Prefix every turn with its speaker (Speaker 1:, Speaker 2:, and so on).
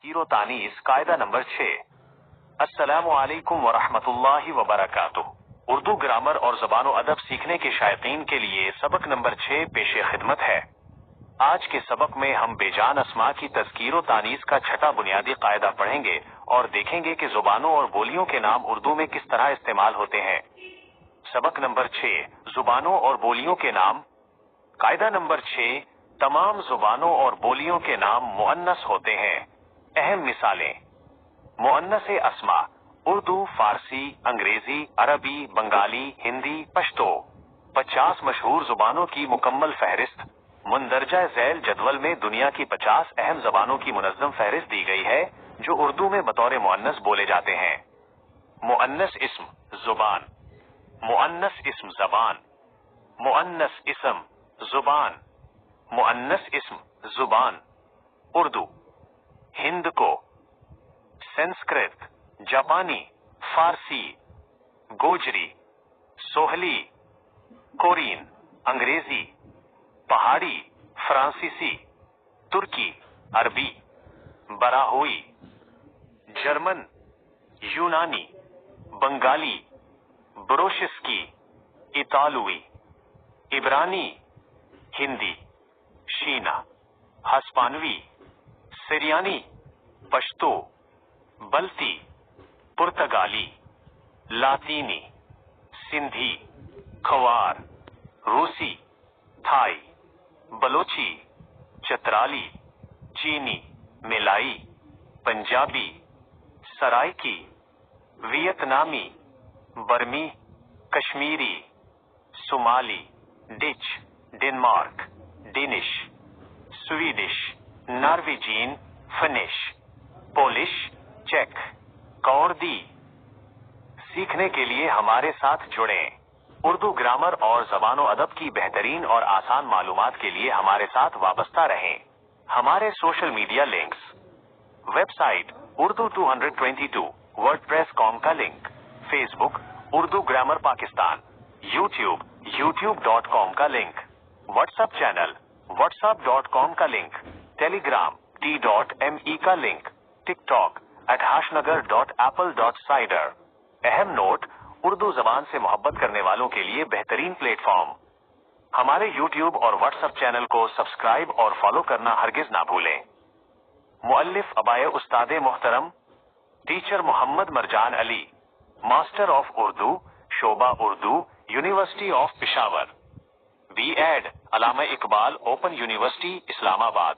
Speaker 1: Hero तानीस कायदा number 6। अस्सलामु अलैकुम वरहमतुल्लाहि वबरकातुह। उर्दू ग्रामर और ज़बान अदब सीखने के शायकीन के लिए सबक नंबर 6 पेशे खिदमत है। आज के सबक में हम बेजान अस्मा की तज़कीर व तानीस का छठा बुनियादी कायदा पढ़ेंगे और देखेंगे कि ज़ुबानों और बोलियों के नाम उर्दू में किस तरह इस्तेमाल होते हैं। सबक नंबर 6, ज़ुबानों और बोलियों के नाम। कायदा नंबर 6, तमाम ज़ुबानों और बोलियों के नाम मुअन्नस होते हैं। अहम मिसालें: मुअन्नस-ए अस्मा, उर्दू, फारसी, अंग्रेजी, अरबी, बंगाली, हिंदी, पश्तो। 50 मशहूर ज़ुबानों की मुकम्मल फहरिस्त। मुंदरजा झैल जदवल में दुनिया की 50 अहम ज़बानों की मुनज़्ज़म फहरिस्त दी गई है जो उर्दू में बतौर मुअन्नस बोले जाते हैं। मुअन्नस इस्म ज़ुबान, मुअन्नस इस्म ज़बान, मुअन्नस इस्म ज़ुबान, मुअन्नस इस्म ज़ुबान। उर्दू: हिंद को, संस्कृत, जापानी, फारसी, गोजरी, सोहली, कोरियन, अंग्रेजी, पहाड़ी, फ्रांसीसी, तुर्की, अरबी, बराहोई, जर्मन, यूनानी, बंगाली, ब्रोशिस्की, इतालवी, इब्रानी, हिंदी, शीना, हस्पानवी, सिरियानी, पश्तो, बल्ती, पुर्तगाली, लातीनी, सिंधी, खवार, रूसी, थाई, बलोची, चतराली, चीनी, मिलाई, पंजाबी, सराइकी, वियतनामी, बर्मी, Kashmiri, Somali, Dutch, Denmark, Danish, Swedish, Norwegian, Finnish, Polish, चेक, कौर्दी। सीखने के लिए हमारे साथ जुड़ें। उर्दू ग्रामर और ज़बान अदब की बेहतरीन और आसान मालूमात के लिए हमारे साथ वाबस्ता रहें। हमारे social media links: website Urdu 222 wordpress.com का link, Facebook Urdu grammar Pakistan, YouTube youtube.com का लिंक, व्हाट्सएप चैनल whatsapp.com का लिंक, टेलीग्राम t.me का लिंक, टिकटॉक @hashnagar.apple.cider। अहम नोट: उर्दू जबान से मोहब्बत करने वालों के लिए बेहतरीन प्लेटफॉर्म। हमारे यूट्यूब और व्हाट्सएप चैनल को सब्सक्राइब और फॉलो करना हरगिज ना भूलें। मुअल्लिफ अबाए उस्ताद मोहतरम teacher Mohammad Marjan Ali, master of Urdu, शोबा Urdu, university of Peshawar. B Ed Allama Iqbal open university, Islamabad.